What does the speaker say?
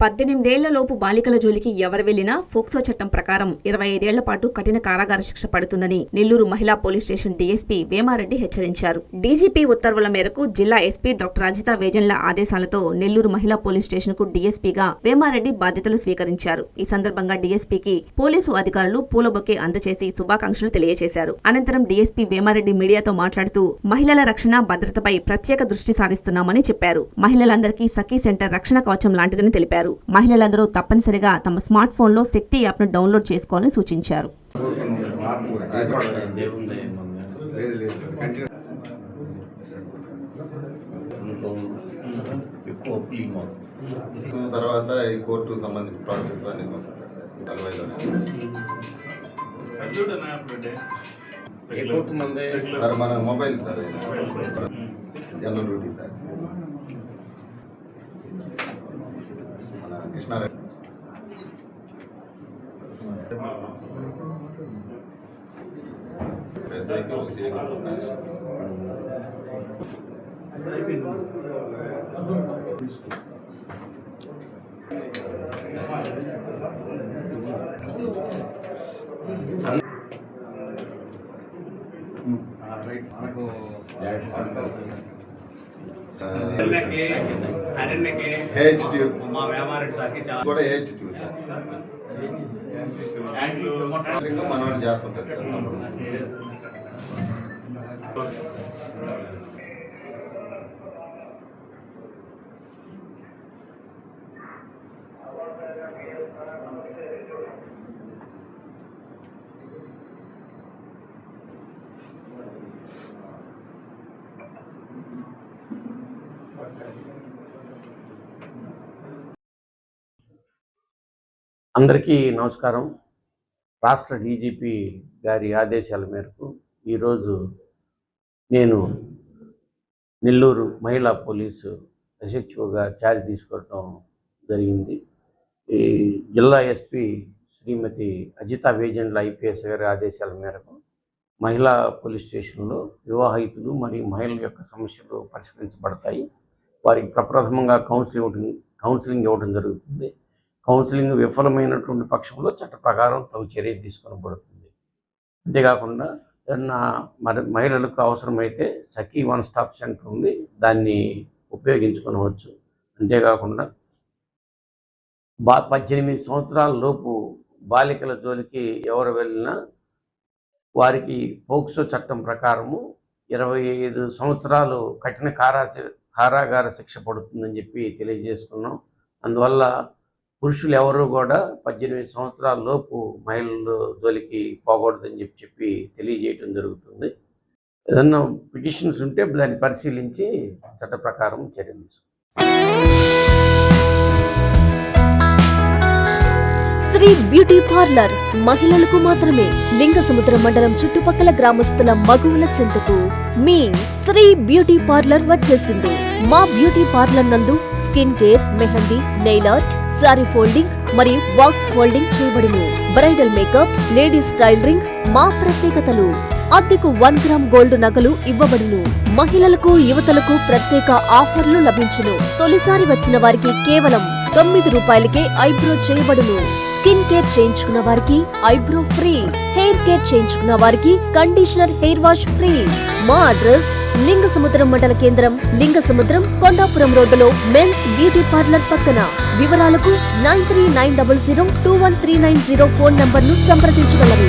18 ఏళ్లలోపు బాలికల జోలికి ఎవరు వెళ్లినా ఫోక్సో చట్టం ప్రకారం 25 ఏళ్ల పాటు కఠిన కారాగార శిక్ష పడుతుందని నెల్లూరు మహిళా పోలీస్ స్టేషన్ డీఎస్పీ వేమారెడ్డి హెచ్చరించారు. డీజీపీ ఉత్తర్వుల మేరకు జిల్లా ఎస్పీ డాక్టర్ అజితా వేజన్ల ఆదేశాలతో నెల్లూరు మహిళా పోలీస్ స్టేషన్ కు డీఎస్పీగా వేమారెడ్డి బాధ్యతలు స్వీకరించారు. ఈ సందర్భంగా డీఎస్పీకి పోలీసు అధికారులు పూలబొకే అందజేసి శుభాకాంక్షలు తెలియజేశారు. అనంతరం డీఎస్పీ వేమారెడ్డి మీడియాతో మాట్లాడుతూ మహిళల రక్షణ భద్రతపై ప్రత్యేక దృష్టి సారిస్తున్నామని చెప్పారు. మహిళలందరికీ సఖీ సెంటర్ రక్షణ కవచం లాంటిదని తెలిపారు. మహిళలందరూ తప్పనిసరిగా తమ స్మార్ట్ ఫోన్ లో శక్తి యాప్ ను డౌన్లోడ్ చేసుకోవాలని సూచించారు. తర్వాత ఈ కోర్టు సంబంధించిన ప్రాసెస్ అనేది వస్తుంది. సార్ మన mobile sir general duty sir మన కృష్ణారెడ్డి కూడా హెచ్ట్యూ సార్ మనవాడు చేస్తుంటారు సార్. అందరికీ నమస్కారం. రాష్ట్ర డీజీపీ గారి ఆదేశాల మేరకు ఈరోజు నేను నెల్లూరు మహిళా పోలీసు ఎస్హెచ్ఓగా ఛార్జ్ తీసుకోవడం జరిగింది. ఈ జిల్లా ఎస్పీ శ్రీమతి అజితా వేజన్ల ఐపీఎస్ గారి ఆదేశాల మేరకు మహిళా పోలీస్ స్టేషన్లో వివాహితులు మరియు మహిళల యొక్క సమస్యలు పరిష్కరించబడతాయి. వారికి ప్రప్రథమంగా కౌన్సిలింగ్ ఇవ్వడం జరుగుతుంది. కౌన్సిలింగ్ విఫలమైనటువంటి పక్షంలో చట్ట ప్రకారం తగు చర్య తీసుకోబడుతుంది. అంతేకాకుండా ఏదన్నా మహిళలకు అవసరమైతే సఖీ వన్ స్టాప్ సెంటర్ ఉంది, దాన్ని ఉపయోగించుకోవచ్చు. అంతేకాకుండా 18 సంవత్సరాల లోపు బాలికల జోలికి ఎవరు వెళ్ళినా వారికి పోక్సో చట్టం ప్రకారము 25 సంవత్సరాలు కఠిన కారాగార శిక్ష పడుతుందని చెప్పి తెలియజేసుకున్నాం. అందువల్ల పురుషులు ఎవరు కూడా 18 సంవత్సరాల లోపు మహిళల జోలికి పోకూడదని చెప్పి తెలియజేయటం జరుగుతుంది. ఏదన్నా పిటిషన్స్ ఉంటే దాన్ని పరిశీలించి చట్ట ప్రకారం చర్యలు శ్రీ బ్యూటీ పార్లర్ మహిళలకు మాత్రమే. లింగసముద్ర మండలం చుట్టుపక్కల గ్రామస్తుల మగువుల చెంతకు మీ శ్రీ బ్యూటీ పార్లర్ వచ్చేసింది. మా బ్యూటీ పార్లర్ నందు skin care, mehndi, nail art, sorry folding మరియు వాక్స్ ఫోల్డింగ్ చేయబడును. బ్రైడల్ మేకప్, లేడీస్ టైలరింగ్ మా ప్రత్యేకతలు. అద్దెకు 1 గ్రామ్ గోల్డ్ నగలు ఇవ్వబడును. మహిళలకు, యువతలకు ప్రత్యేక ఆఫర్లు లభించును. తొలిసారి వచ్చిన వారికి కేవలం 9 రూపాయలకే ఐబ్రో చేయబడును. స్కిన్ కేర్ చేయించుకున్న వారికి ఐబ్రో ఫ్రీ. హెయిర్ కేర్ చేయించుకున్న వారికి కండిషనర్, హెయిర్ వాష్ ఫ్రీ. మా అడ్రస్ లింగసముద్రం మండల కేంద్రం, లింగసముద్రం, కొండాపురం రోడ్డులో మెన్స్ బ్యూటీ పార్లర్ పక్కన. వివరాలకు 9390021390 ఫోన్ నంబర్ను సంప్రదించగలరు.